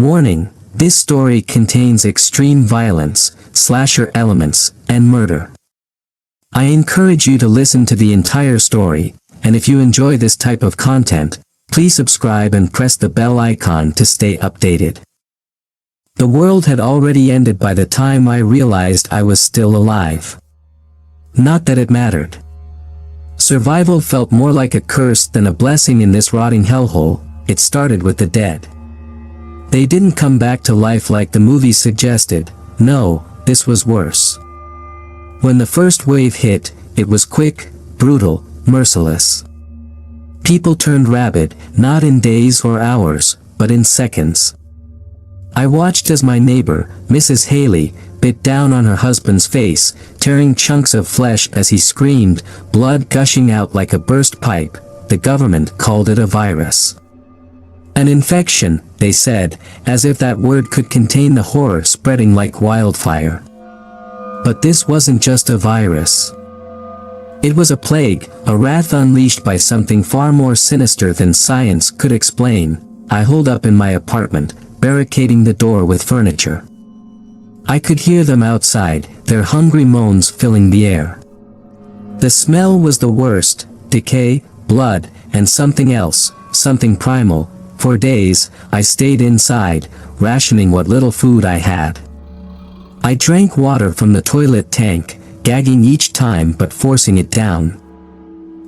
Warning, this story contains extreme violence, slasher elements, and murder. I encourage you to listen to the entire story, and if you enjoy this type of content, please subscribe and press the bell icon to stay updated. The world had already ended by the time I realized I was still alive. Not that it mattered. Survival felt more like a curse than a blessing in this rotting hellhole. It started with the dead. They didn't come back to life like the movie suggested. No, this was worse. When the first wave hit, it was quick, brutal, merciless. People turned rabid, not in days or hours, but in seconds. I watched as my neighbor, Mrs. Haley, bit down on her husband's face, tearing chunks of flesh as he screamed, blood gushing out like a burst pipe. The government called it a virus. An infection, they said, as if that word could contain the horror spreading like wildfire. But this wasn't just a virus. It was a plague, a wrath unleashed by something far more sinister than science could explain. I holed up in my apartment, barricading the door with furniture. I could hear them outside, their hungry moans filling the air. The smell was the worst: decay, blood, and something else, something primal. For days, I stayed inside, rationing what little food I had. I drank water from the toilet tank, gagging each time but forcing it down.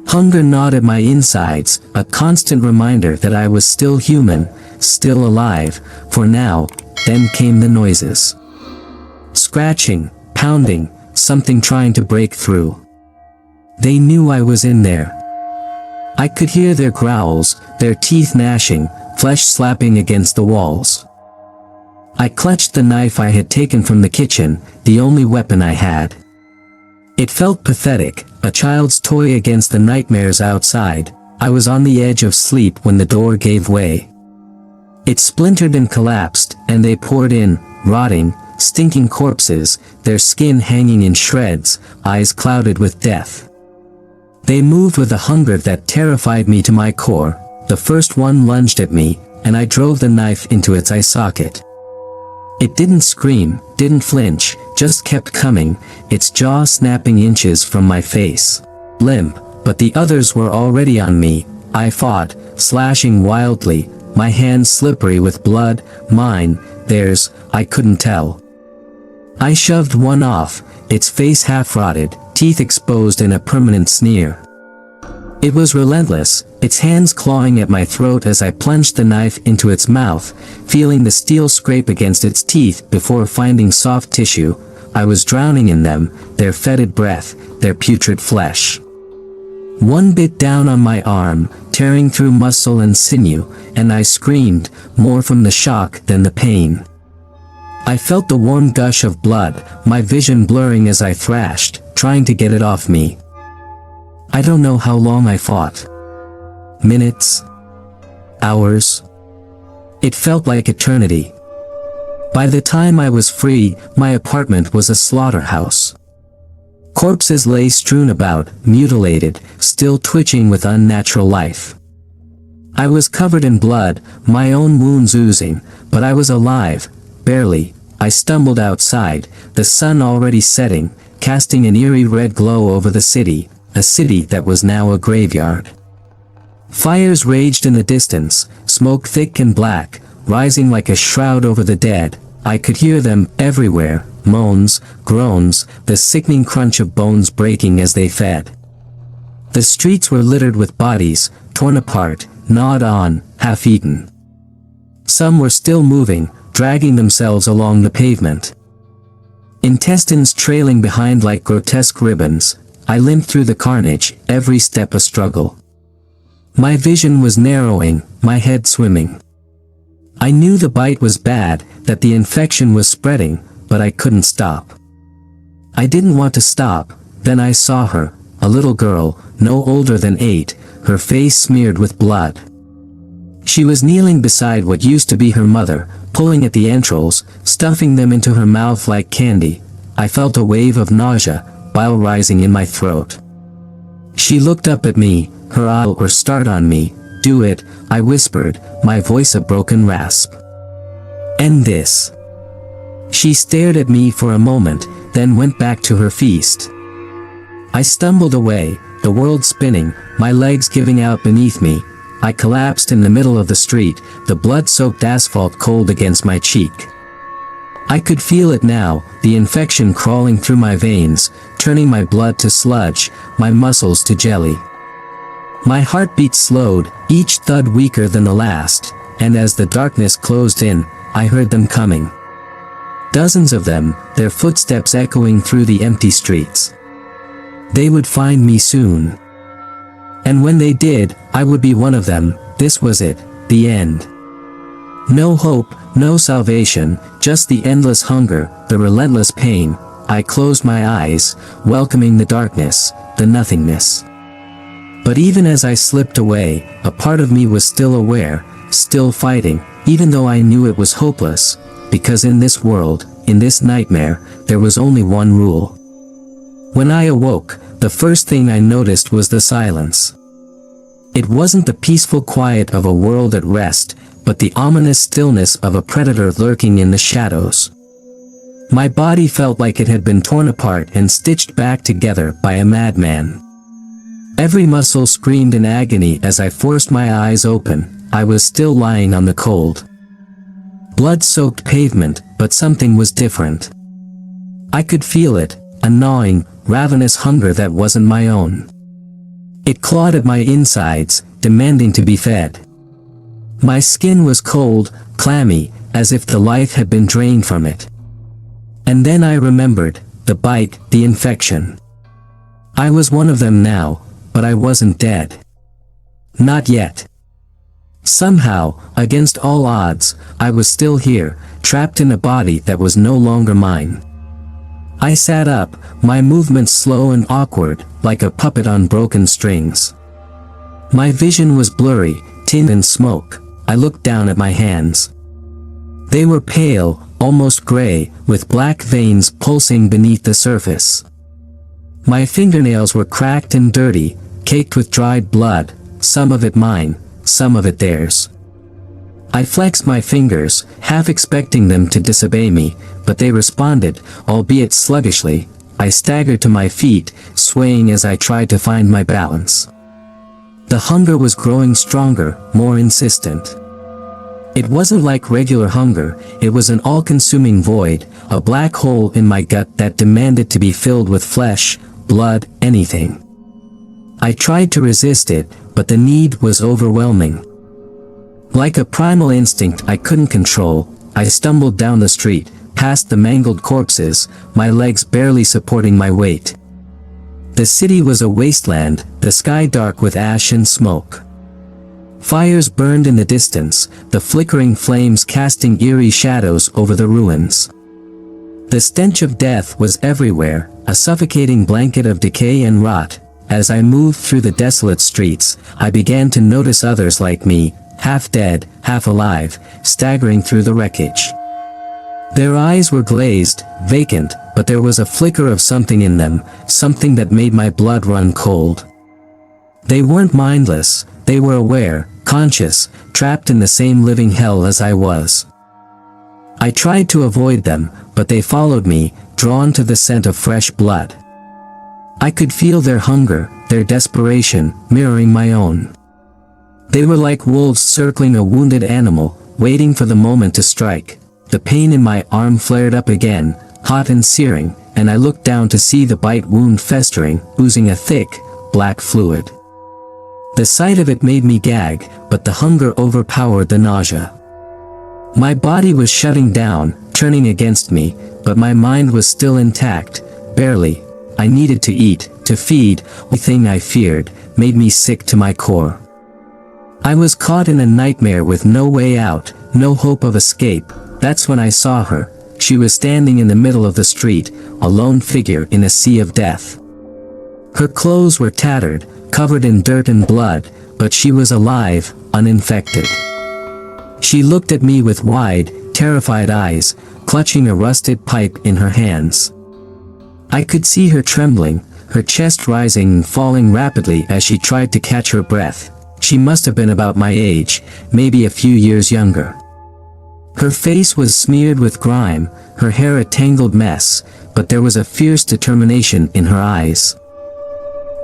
Hunger gnawed at my insides, a constant reminder that I was still human, still alive. For now. Then came the noises. Scratching, pounding, something trying to break through. They knew I was in there. I could hear their growls, their teeth gnashing, flesh slapping against the walls. I clutched the knife I had taken from the kitchen, the only weapon I had. It felt pathetic, a child's toy against the nightmares outside. I was on the edge of sleep when the door gave way. It splintered and collapsed, and they poured in, rotting, stinking corpses, their skin hanging in shreds, eyes clouded with death. They moved with a hunger that terrified me to my core. The first one lunged at me, and I drove the knife into its eye socket. It didn't scream, didn't flinch, just kept coming, its jaw snapping inches from my face. Limp, but the others were already on me. I fought, slashing wildly, my hands slippery with blood, mine, theirs, I couldn't tell. I shoved one off, its face half-rotted, teeth exposed in a permanent sneer. It was relentless, its hands clawing at my throat as I plunged the knife into its mouth, feeling the steel scrape against its teeth before finding soft tissue. I was drowning in them, their fetid breath, their putrid flesh. One bit down on my arm, tearing through muscle and sinew, and I screamed, more from the shock than the pain. I felt the warm gush of blood, my vision blurring as I thrashed, trying to get it off me. I don't know how long I fought. Minutes? Hours? It felt like eternity. By the time I was free, my apartment was a slaughterhouse. Corpses lay strewn about, mutilated, still twitching with unnatural life. I was covered in blood, my own wounds oozing, but I was alive, barely. I stumbled outside, the sun already setting, casting an eerie red glow over the city, a city that was now a graveyard. Fires raged in the distance, smoke thick and black, rising like a shroud over the dead. I could hear them everywhere, moans, groans, the sickening crunch of bones breaking as they fed. The streets were littered with bodies, torn apart, gnawed on, half-eaten. Some were still moving, dragging themselves along the pavement. Intestines trailing behind like grotesque ribbons. I limped through the carnage, every step a struggle. My vision was narrowing, my head swimming. I knew the bite was bad, that the infection was spreading, but I couldn't stop. I didn't want to stop. Then I saw her, a little girl, no older than 8, her face smeared with blood. She was kneeling beside what used to be her mother, pulling at the entrails, stuffing them into her mouth like candy. I felt a wave of nausea, bile rising in my throat. She looked up at me, her eye or start on me. "Do it," I whispered, my voice a broken rasp. End this." She stared at me for a moment, then went back to her feast. I stumbled away, the world spinning, my legs giving out beneath me. I collapsed in the middle of the street, the blood-soaked asphalt cold against my cheek. I could feel it now, the infection crawling through my veins, turning my blood to sludge, my muscles to jelly. My heartbeat slowed, each thud weaker than the last, and as the darkness closed in, I heard them coming. Dozens of them, their footsteps echoing through the empty streets. They would find me soon. And when they did, I would be one of them. This was it, the end. No hope, no salvation, just the endless hunger, the relentless pain. I closed my eyes, welcoming the darkness, the nothingness. But even as I slipped away, a part of me was still aware, still fighting, even though I knew it was hopeless, because in this world, in this nightmare, there was only one rule. When I awoke, the first thing I noticed was the silence. It wasn't the peaceful quiet of a world at rest, but the ominous stillness of a predator lurking in the shadows. My body felt like it had been torn apart and stitched back together by a madman. Every muscle screamed in agony as I forced my eyes open. I was still lying on the cold, blood-soaked pavement, but something was different. I could feel it, a gnawing, ravenous hunger that wasn't my own. It clawed at my insides, demanding to be fed. My skin was cold, clammy, as if the life had been drained from it. And then I remembered, the bite, the infection. I was one of them now, but I wasn't dead. Not yet. Somehow, against all odds, I was still here, trapped in a body that was no longer mine. I sat up, my movements slow and awkward, like a puppet on broken strings. My vision was blurry, tin and smoke. I looked down at my hands. They were pale, almost gray, with black veins pulsing beneath the surface. My fingernails were cracked and dirty, caked with dried blood, some of it mine, some of it theirs. I flexed my fingers, half expecting them to disobey me, but they responded, albeit sluggishly. I staggered to my feet, swaying as I tried to find my balance. The hunger was growing stronger, more insistent. It wasn't like regular hunger, it was an all-consuming void, a black hole in my gut that demanded to be filled with flesh, blood, anything. I tried to resist it, but the need was overwhelming. Like a primal instinct I couldn't control, I stumbled down the street, past the mangled corpses, my legs barely supporting my weight. The city was a wasteland, the sky dark with ash and smoke. Fires burned in the distance, the flickering flames casting eerie shadows over the ruins. The stench of death was everywhere, a suffocating blanket of decay and rot. As I moved through the desolate streets, I began to notice others like me, half dead, half alive, staggering through the wreckage. Their eyes were glazed, vacant, but there was a flicker of something in them, something that made my blood run cold. They weren't mindless, they were aware, conscious, trapped in the same living hell as I was. I tried to avoid them, but they followed me, drawn to the scent of fresh blood. I could feel their hunger, their desperation, mirroring my own. They were like wolves circling a wounded animal, waiting for the moment to strike. The pain in my arm flared up again, hot and searing, and I looked down to see the bite wound festering, oozing a thick, black fluid. The sight of it made me gag, but the hunger overpowered the nausea. My body was shutting down, turning against me, but my mind was still intact, barely. I needed to eat, to feed. The thing I feared made me sick to my core. I was caught in a nightmare with no way out, no hope of escape. That's when I saw her. She was standing in the middle of the street, a lone figure in a sea of death. Her clothes were tattered, covered in dirt and blood, but she was alive, uninfected. She looked at me with wide, terrified eyes, clutching a rusted pipe in her hands. I could see her trembling, her chest rising and falling rapidly as she tried to catch her breath. She must have been about my age, maybe a few years younger. Her face was smeared with grime, her hair a tangled mess, but there was a fierce determination in her eyes.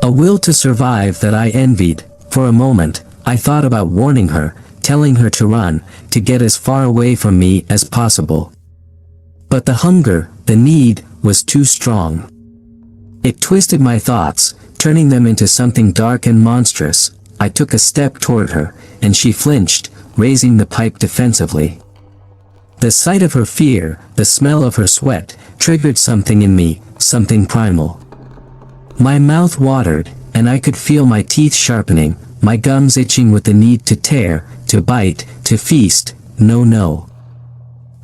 A will to survive that I envied. For a moment, I thought about warning her, telling her to run, to get as far away from me as possible. But the hunger, the need, was too strong. It twisted my thoughts, turning them into something dark and monstrous. I took a step toward her, and she flinched, raising the pipe defensively. The sight of her fear, the smell of her sweat, triggered something in me, something primal. My mouth watered, and I could feel my teeth sharpening, my gums itching with the need to tear, to bite, to feast. No, no.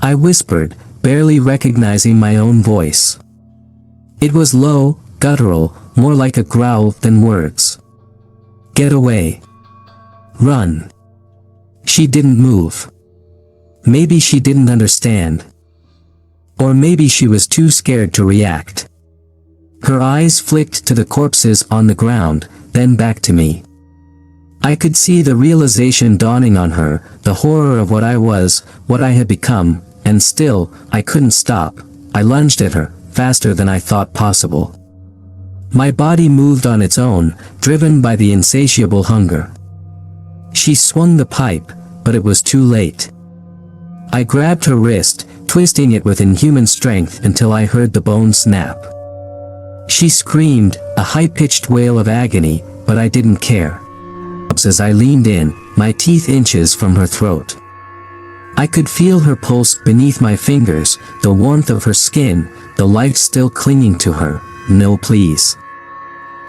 I whispered, barely recognizing my own voice. It was low, guttural, more like a growl than words. Get away. Run. She didn't move. Maybe she didn't understand. Or maybe she was too scared to react. Her eyes flicked to the corpses on the ground, then back to me. I could see the realization dawning on her, the horror of what I was, what I had become, and still, I couldn't stop. I lunged at her, faster than I thought possible. My body moved on its own, driven by the insatiable hunger. She swung the pipe, but it was too late. I grabbed her wrist, twisting it with inhuman strength until I heard the bone snap. She screamed, a high-pitched wail of agony, but I didn't care. As I leaned in, my teeth inches from her throat. I could feel her pulse beneath my fingers, the warmth of her skin, the life still clinging to her. No, please.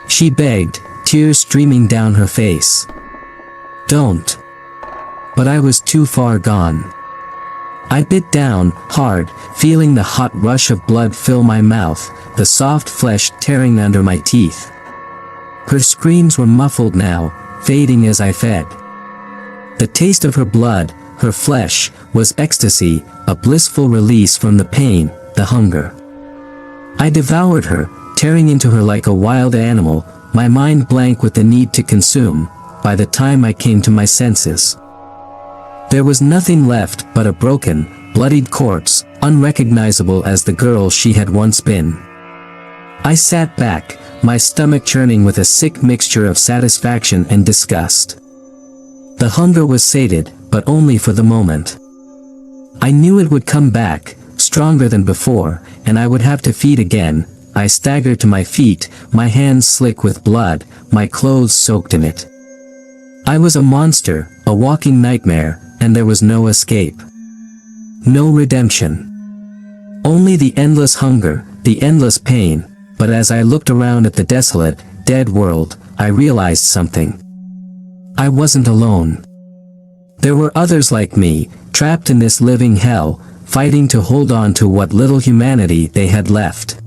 She begged, tears streaming down her face. Don't. But I was too far gone. I bit down, hard, feeling the hot rush of blood fill my mouth, the soft flesh tearing under my teeth. Her screams were muffled now, fading as I fed. The taste of her blood, her flesh, was ecstasy, a blissful release from the pain, the hunger. I devoured her, tearing into her like a wild animal, my mind blank with the need to consume. By the time I came to my senses, there was nothing left but a broken, bloodied corpse, unrecognizable as the girl she had once been. I sat back, my stomach churning with a sick mixture of satisfaction and disgust. The hunger was sated, but only for the moment. I knew it would come back, stronger than before, and I would have to feed again. I staggered to my feet, my hands slick with blood, my clothes soaked in it. I was a monster, a walking nightmare, and there was no escape. No redemption. Only the endless hunger, the endless pain. But as I looked around at the desolate, dead world, I realized something. I wasn't alone. There were others like me, trapped in this living hell, fighting to hold on to what little humanity they had left.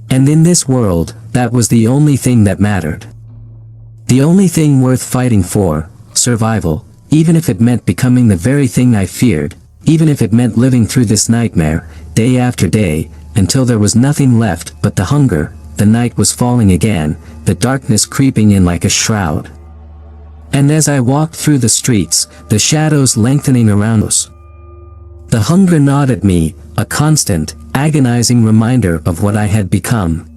And in this world, that was the only thing that mattered. The only thing worth fighting for, survival, even if it meant becoming the very thing I feared, even if it meant living through this nightmare, day after day, until there was nothing left but the hunger. The night was falling again, the darkness creeping in like a shroud. And as I walked through the streets, the shadows lengthening around us, the hunger gnawed at me, a constant, agonizing reminder of what I had become.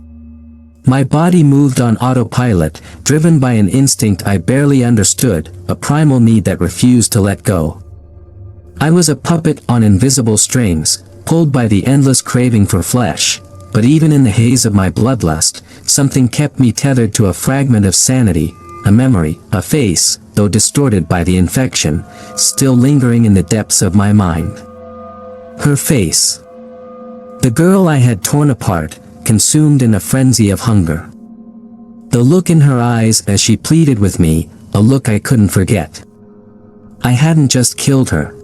My body moved on autopilot, driven by an instinct I barely understood, a primal need that refused to let go. I was a puppet on invisible strings, pulled by the endless craving for flesh, but even in the haze of my bloodlust, something kept me tethered to a fragment of sanity, a memory, a face, though distorted by the infection, still lingering in the depths of my mind. Her face. The girl I had torn apart, consumed in a frenzy of hunger. The look in her eyes as she pleaded with me, a look I couldn't forget. I hadn't just killed her.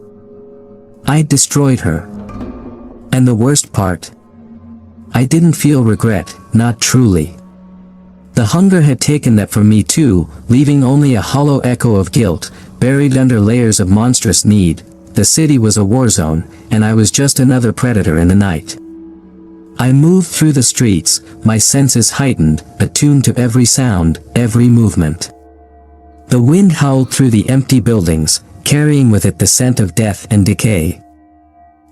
I'd destroyed her. And the worst part? I didn't feel regret, not truly. The hunger had taken that from me too, leaving only a hollow echo of guilt, buried under layers of monstrous need. The city was a war zone, and I was just another predator in the night. I moved through the streets, my senses heightened, attuned to every sound, every movement. The wind howled through the empty buildings, carrying with it the scent of death and decay.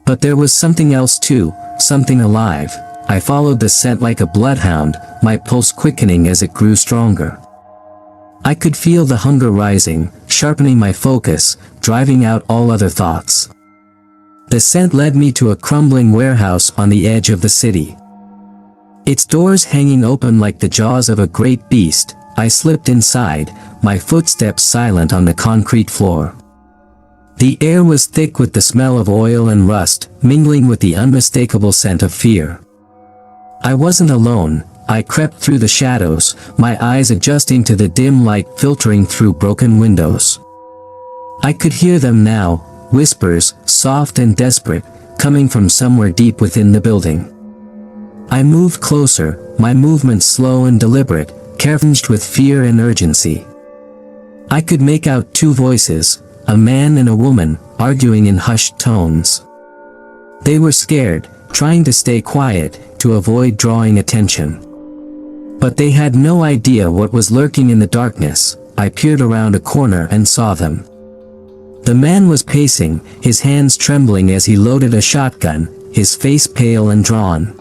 But there was something else too, something alive. I followed the scent like a bloodhound, my pulse quickening as it grew stronger. I could feel the hunger rising, sharpening my focus, driving out all other thoughts. The scent led me to a crumbling warehouse on the edge of the city. Its doors hanging open like the jaws of a great beast. I slipped inside, my footsteps silent on the concrete floor. The air was thick with the smell of oil and rust, mingling with the unmistakable scent of fear. I wasn't alone. I crept through the shadows, my eyes adjusting to the dim light filtering through broken windows. I could hear them now, whispers, soft and desperate, coming from somewhere deep within the building. I moved closer, my movements slow and deliberate, tinged with fear and urgency. I could make out two voices, a man and a woman, arguing in hushed tones. They were scared, trying to stay quiet, to avoid drawing attention. But they had no idea what was lurking in the darkness. I peered around a corner and saw them. The man was pacing, his hands trembling as he loaded a shotgun, his face pale and drawn.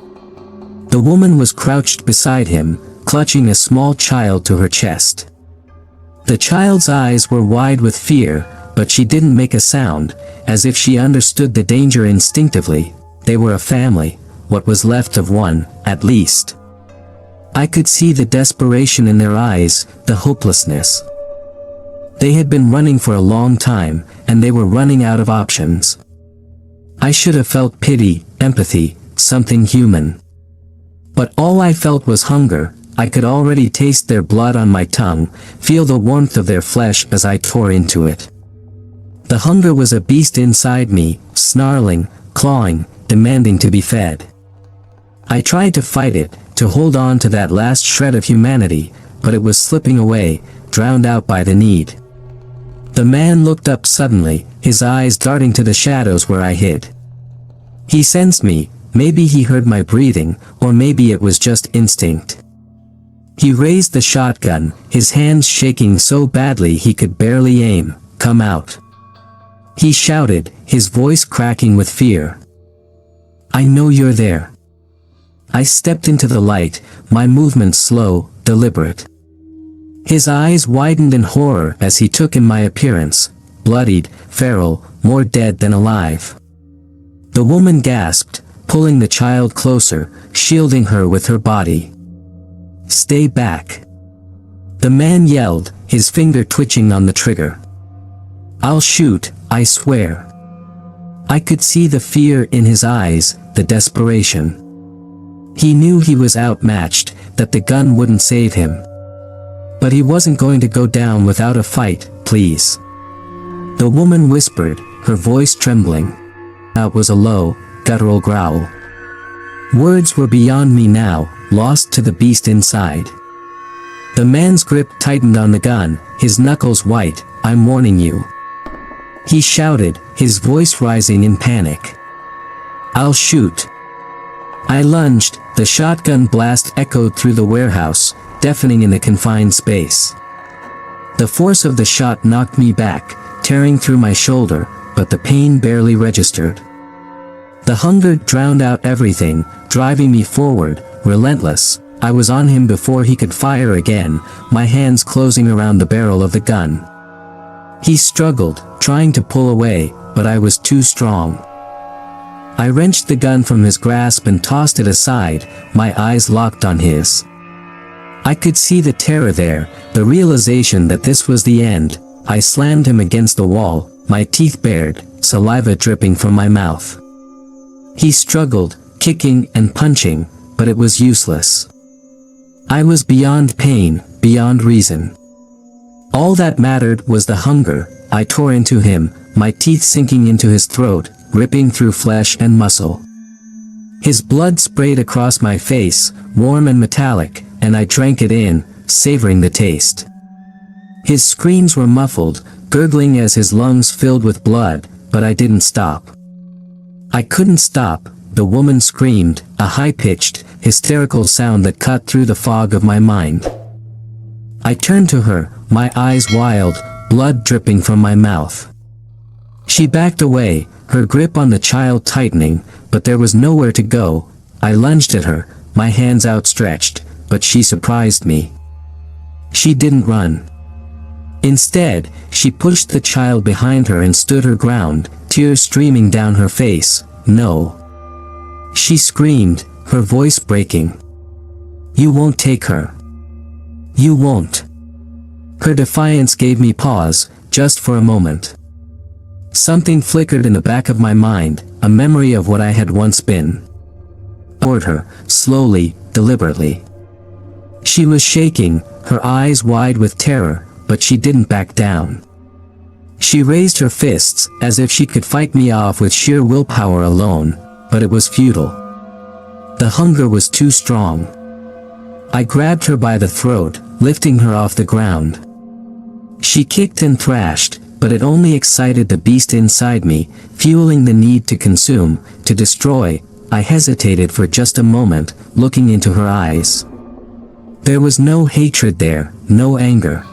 The woman was crouched beside him, clutching a small child to her chest. The child's eyes were wide with fear, but she didn't make a sound, as if she understood the danger instinctively. They were a family, what was left of one, at least. I could see the desperation in their eyes, the hopelessness. They had been running for a long time, and they were running out of options. I should have felt pity, empathy, something human. But all I felt was hunger. I could already taste their blood on my tongue, feel the warmth of their flesh as I tore into it. The hunger was a beast inside me, snarling, clawing, demanding to be fed. I tried to fight it, to hold on to that last shred of humanity, but it was slipping away, drowned out by the need. The man looked up suddenly, his eyes darting to the shadows where I hid. He sensed me, maybe he heard my breathing, or maybe it was just instinct. He raised the shotgun, his hands shaking so badly he could barely aim. "Come out!" he shouted, his voice cracking with fear. "I know you're there." I stepped into the light, my movements slow, deliberate. His eyes widened in horror as he took in my appearance, bloodied, feral, more dead than alive. The woman gasped, pulling the child closer, shielding her with her body. "Stay back!" the man yelled, his finger twitching on the trigger. "I'll shoot, I swear." I could see the fear in his eyes, the desperation. He knew he was outmatched, that the gun wouldn't save him. But he wasn't going to go down without a fight, please. The woman whispered, her voice trembling. That was a low, guttural growl. Words were beyond me now, lost to the beast inside. The man's grip tightened on the gun, his knuckles white. "I'm warning you," he shouted, his voice rising in panic. "I'll shoot." I lunged, the shotgun blast echoed through the warehouse, deafening in the confined space. The force of the shot knocked me back, tearing through my shoulder, but the pain barely registered. The hunger drowned out everything, driving me forward, relentless. I was on him before he could fire again, my hands closing around the barrel of the gun. He struggled, trying to pull away, but I was too strong. I wrenched the gun from his grasp and tossed it aside, my eyes locked on his. I could see the terror there, the realization that this was the end. I slammed him against the wall, my teeth bared, saliva dripping from my mouth. He struggled, kicking and punching, but it was useless. I was beyond pain, beyond reason. All that mattered was the hunger. I tore into him, my teeth sinking into his throat, ripping through flesh and muscle. His blood sprayed across my face, warm and metallic, and I drank it in, savoring the taste. His screams were muffled, gurgling as his lungs filled with blood, but I didn't stop. I couldn't stop. The woman screamed, a high-pitched, hysterical sound that cut through the fog of my mind. I turned to her, my eyes wild, blood dripping from my mouth. She backed away, her grip on the child tightening, but there was nowhere to go. I lunged at her, my hands outstretched, but she surprised me. She didn't run. Instead, she pushed the child behind her and stood her ground, tears streaming down her face. No. She screamed, her voice breaking. You won't take her. You won't. Her defiance gave me pause, just for a moment. Something flickered in the back of my mind, a memory of what I had once been. Toward her, slowly, deliberately. She was shaking, her eyes wide with terror, but she didn't back down. She raised her fists, as if she could fight me off with sheer willpower alone, but it was futile. The hunger was too strong. I grabbed her by the throat, lifting her off the ground. She kicked and thrashed, but it only excited the beast inside me, fueling the need to consume, to destroy. I hesitated for just a moment, looking into her eyes. There was no hatred there, no anger.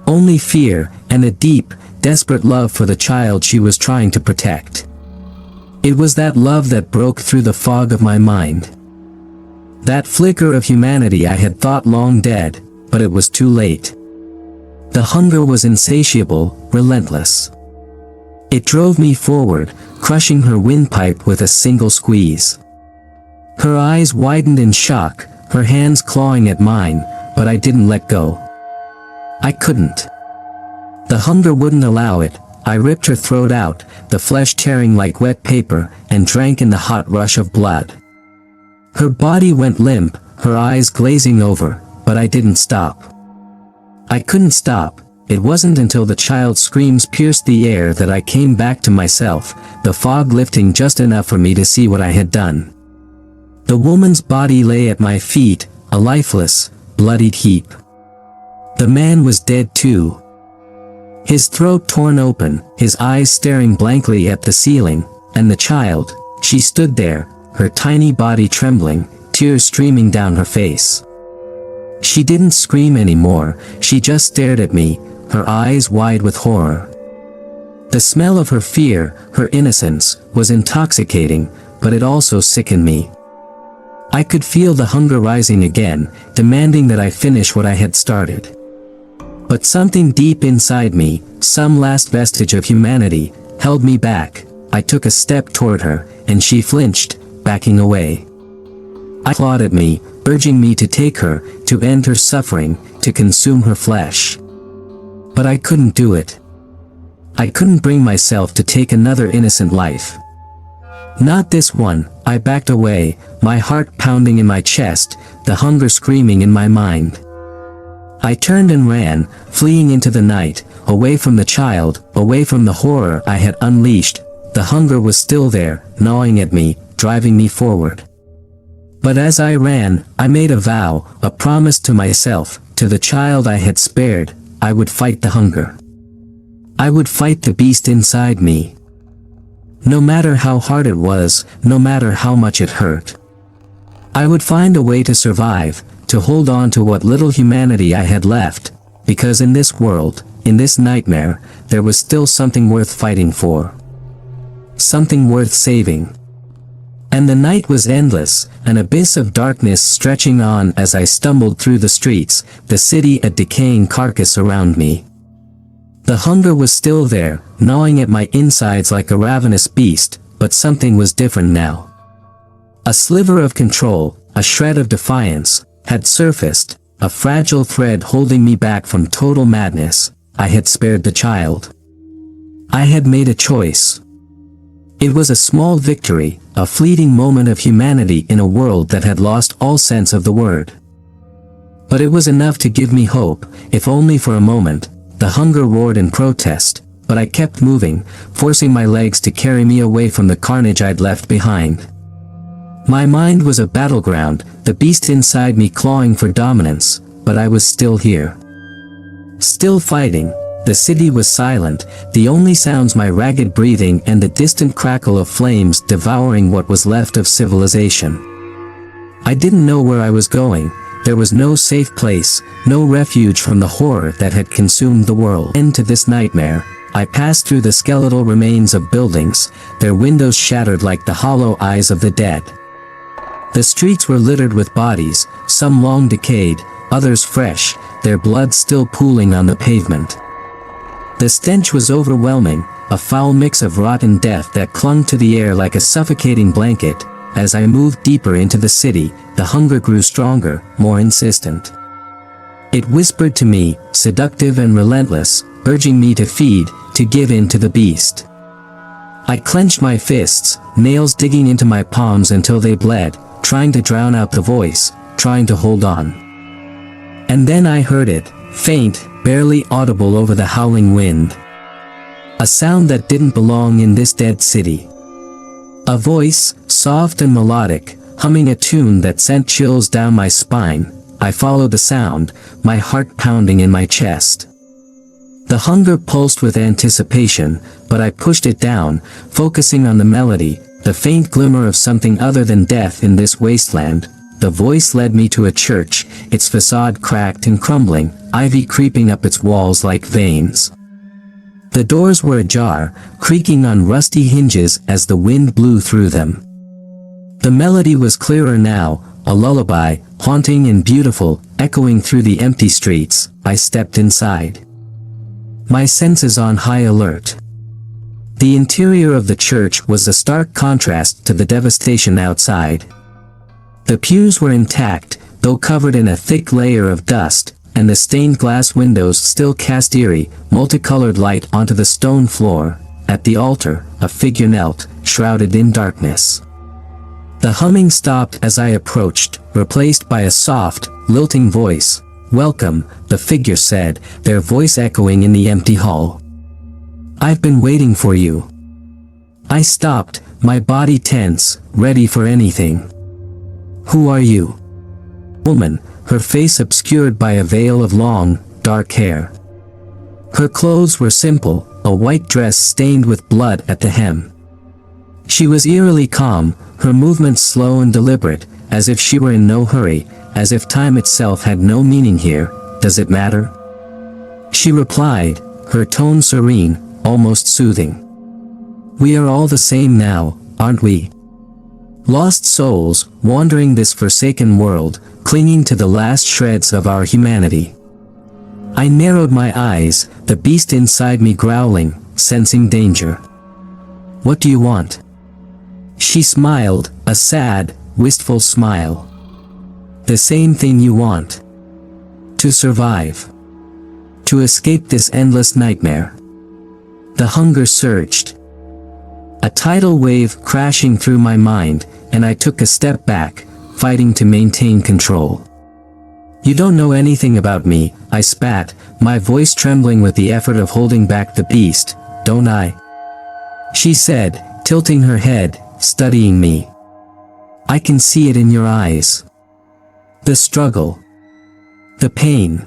Only fear, and a deep, desperate love for the child she was trying to protect. It was that love that broke through the fog of my mind. That flicker of humanity I had thought long dead, but it was too late. The hunger was insatiable, relentless. It drove me forward, crushing her windpipe with a single squeeze. Her eyes widened in shock, her hands clawing at mine, but I didn't let go. I couldn't. The hunger wouldn't allow it. I ripped her throat out, the flesh tearing like wet paper, and drank in the hot rush of blood. Her body went limp, her eyes glazing over, but I didn't stop. I couldn't stop. It wasn't until the child's screams pierced the air that I came back to myself, the fog lifting just enough for me to see what I had done. The woman's body lay at my feet, a lifeless, bloodied heap. The man was dead too. His throat torn open, his eyes staring blankly at the ceiling, and the child, she stood there, her tiny body trembling, tears streaming down her face. She didn't scream anymore, she just stared at me, her eyes wide with horror. The smell of her fear, her innocence, was intoxicating, but it also sickened me. I could feel the hunger rising again, demanding that I finish what I had started. But something deep inside me, some last vestige of humanity, held me back. I took a step toward her, and she flinched, backing away. I clawed at me, urging me to take her, to end her suffering, to consume her flesh. But I couldn't do it. I couldn't bring myself to take another innocent life. Not this one. I backed away, my heart pounding in my chest, the hunger screaming in my mind. I turned and ran, fleeing into the night, away from the child, away from the horror I had unleashed. The hunger was still there, gnawing at me, driving me forward. But as I ran, I made a vow, a promise to myself, to the child I had spared. I would fight the hunger. I would fight the beast inside me. No matter how hard it was, no matter how much it hurt. I would find a way to survive, to hold on to what little humanity I had left, because in this world, in this nightmare, there was still something worth fighting for. Something worth saving. And the night was endless, an abyss of darkness stretching on as I stumbled through the streets, the city a decaying carcass around me. The hunger was still there, gnawing at my insides like a ravenous beast, but something was different now. A sliver of control, a shred of defiance, had surfaced, a fragile thread holding me back from total madness. I had spared the child. I had made a choice. It was a small victory, a fleeting moment of humanity in a world that had lost all sense of the word. But it was enough to give me hope, if only for a moment. The hunger roared in protest, but I kept moving, forcing my legs to carry me away from the carnage I'd left behind. My mind was a battleground, the beast inside me clawing for dominance, but I was still here. Still fighting. The city was silent, the only sounds my ragged breathing and the distant crackle of flames devouring what was left of civilization. I didn't know where I was going. There was no safe place, no refuge from the horror that had consumed the world. End to this nightmare, I passed through the skeletal remains of buildings, their windows shattered like the hollow eyes of the dead. The streets were littered with bodies, some long decayed, others fresh, their blood still pooling on the pavement. The stench was overwhelming, a foul mix of rotten death that clung to the air like a suffocating blanket. As I moved deeper into the city, the hunger grew stronger, more insistent. It whispered to me, seductive and relentless, urging me to feed, to give in to the beast. I clenched my fists, nails digging into my palms until they bled, trying to drown out the voice, trying to hold on. And then I heard it, faint, barely audible over the howling wind. A sound that didn't belong in this dead city. A voice, soft and melodic, humming a tune that sent chills down my spine. I followed the sound, my heart pounding in my chest. The hunger pulsed with anticipation, but I pushed it down, focusing on the melody, the faint glimmer of something other than death in this wasteland. The voice led me to a church, its facade cracked and crumbling, ivy creeping up its walls like veins. The doors were ajar, creaking on rusty hinges as the wind blew through them. The melody was clearer now, a lullaby, haunting and beautiful, echoing through the empty streets. I stepped inside. My senses on high alert. The interior of the church was a stark contrast to the devastation outside. The pews were intact, though covered in a thick layer of dust, and the stained glass windows still cast eerie, multicolored light onto the stone floor. At the altar, a figure knelt, shrouded in darkness. The humming stopped as I approached, replaced by a soft, lilting voice. "Welcome," the figure said, their voice echoing in the empty hall. "I've been waiting for you." I stopped, my body tense, ready for anything. "Who are you?" Woman, her face obscured by a veil of long, dark hair. Her clothes were simple, a white dress stained with blood at the hem. She was eerily calm, her movements slow and deliberate, as if she were in no hurry, as if time itself had no meaning here. "Does it matter?" She replied, her tone serene, almost soothing. "We are all the same now, aren't we? Lost souls, wandering this forsaken world, clinging to the last shreds of our humanity." I narrowed my eyes, the beast inside me growling, sensing danger. "What do you want?" She smiled, a sad, wistful smile. "The same thing you want. To survive. To escape this endless nightmare." The hunger surged. A tidal wave crashing through my mind, and I took a step back, fighting to maintain control. "You don't know anything about me," I spat, my voice trembling with the effort of holding back the beast. "Don't I?" She said, tilting her head, studying me. "I can see it in your eyes. The struggle. The pain.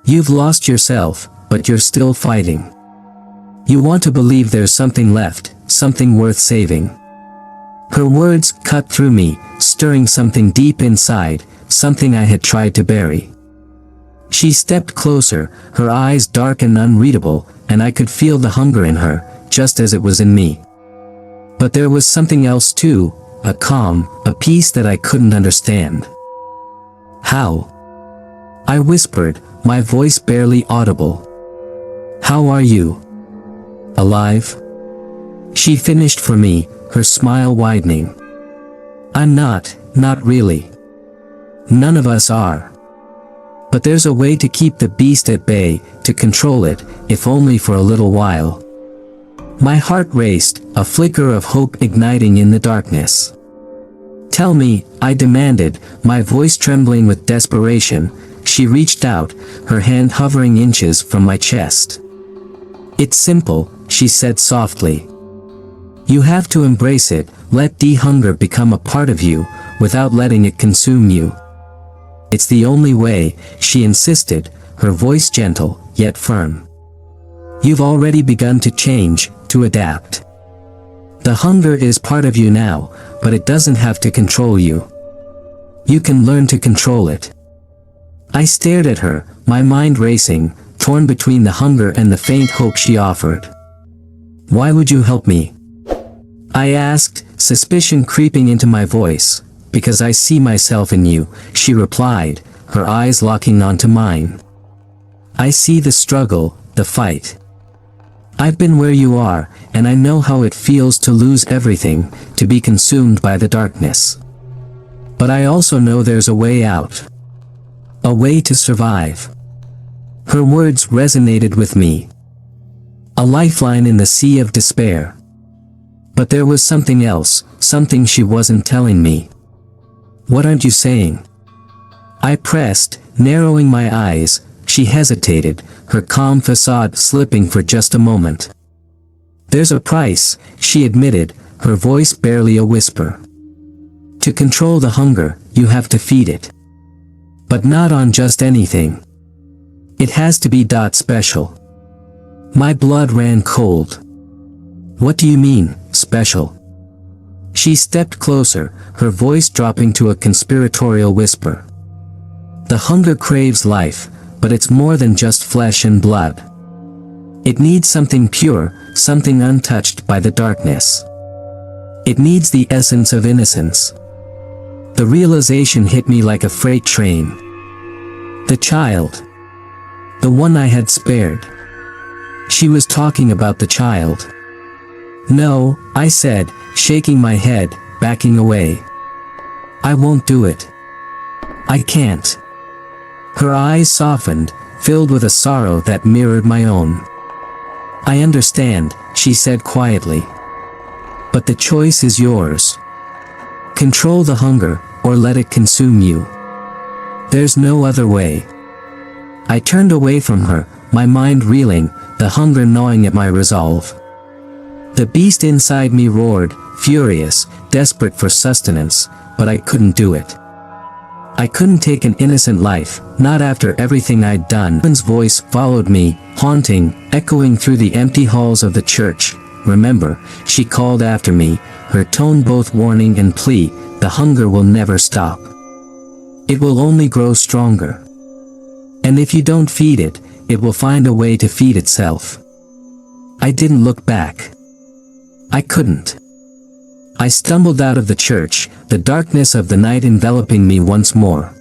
You've lost yourself, but you're still fighting. You want to believe there's something left, something worth saving." Her words cut through me, stirring something deep inside, something I had tried to bury. She stepped closer, her eyes dark and unreadable, and I could feel the hunger in her, just as it was in me. But there was something else too, a calm, a peace that I couldn't understand. "How?" I whispered, my voice barely audible. "How are you? Alive?" She finished for me, her smile widening. "I'm not really. None of us are. But there's a way to keep the beast at bay, to control it, if only for a little while." My heart raced, a flicker of hope igniting in the darkness. "Tell me," I demanded, my voice trembling with desperation. She reached out, her hand hovering inches from my chest. "It's simple," she said softly. "You have to embrace it, let the hunger become a part of you, without letting it consume you. It's the only way," she insisted, her voice gentle, yet firm. "You've already begun to change, to adapt. The hunger is part of you now, but it doesn't have to control you. You can learn to control it." I stared at her, my mind racing, torn between the hunger and the faint hope she offered. "Why would you help me?" I asked, suspicion creeping into my voice. "Because I see myself in you," she replied, her eyes locking onto mine. "I see the struggle, the fight. I've been where you are, and I know how it feels to lose everything, to be consumed by the darkness. But I also know there's a way out. A way to survive." Her words resonated with me. A lifeline in the sea of despair. But there was something else, something she wasn't telling me. "What aren't you saying?" I pressed, narrowing my eyes. She hesitated, her calm facade slipping for just a moment. "There's a price," she admitted, her voice barely a whisper. "To control the hunger, you have to feed it. But not on just anything. It has to be special." My blood ran cold. "What do you mean, special?" She stepped closer, her voice dropping to a conspiratorial whisper. "The hunger craves life, but it's more than just flesh and blood. It needs something pure, something untouched by the darkness. It needs the essence of innocence." The realization hit me like a freight train. The child. The one I had spared. She was talking about the child. "No," I said, shaking my head, backing away. "I won't do it. I can't." Her eyes softened, filled with a sorrow that mirrored my own. "I understand," she said quietly. "But the choice is yours. Control the hunger, or let it consume you. There's no other way." I turned away from her, my mind reeling, the hunger gnawing at my resolve. The beast inside me roared, furious, desperate for sustenance, but I couldn't do it. I couldn't take an innocent life, not after everything I'd done. A woman's voice followed me, haunting, echoing through the empty halls of the church. "Remember," she called after me, her tone both warning and plea, "the hunger will never stop. It will only grow stronger. And if you don't feed it, it will find a way to feed itself." I didn't look back. I couldn't. I stumbled out of the church, the darkness of the night enveloping me once more.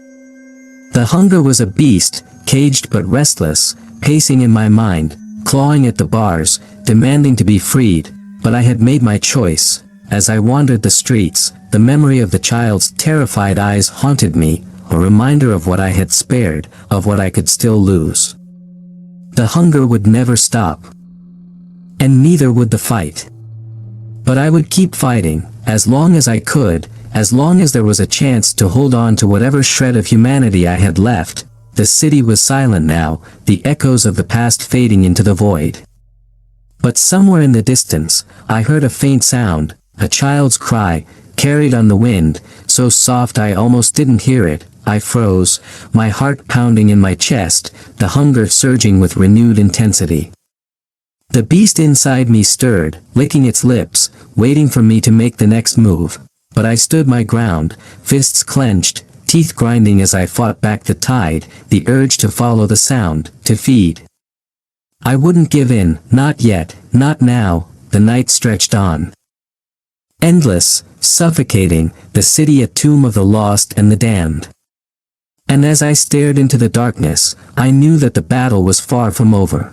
The hunger was a beast, caged but restless, pacing in my mind, clawing at the bars, demanding to be freed, but I had made my choice. As I wandered the streets, the memory of the child's terrified eyes haunted me, a reminder of what I had spared, of what I could still lose. The hunger would never stop. And neither would the fight. But I would keep fighting, as long as I could, as long as there was a chance to hold on to whatever shred of humanity I had left. The city was silent now, the echoes of the past fading into the void. But somewhere in the distance, I heard a faint sound, a child's cry, carried on the wind, so soft I almost didn't hear it. I froze, my heart pounding in my chest, the hunger surging with renewed intensity. The beast inside me stirred, licking its lips, waiting for me to make the next move. But I stood my ground, fists clenched, teeth grinding as I fought back the tide, the urge to follow the sound, to feed. I wouldn't give in, not yet, not now. The night stretched on. Endless, suffocating, the city a tomb of the lost and the damned. And as I stared into the darkness, I knew that the battle was far from over.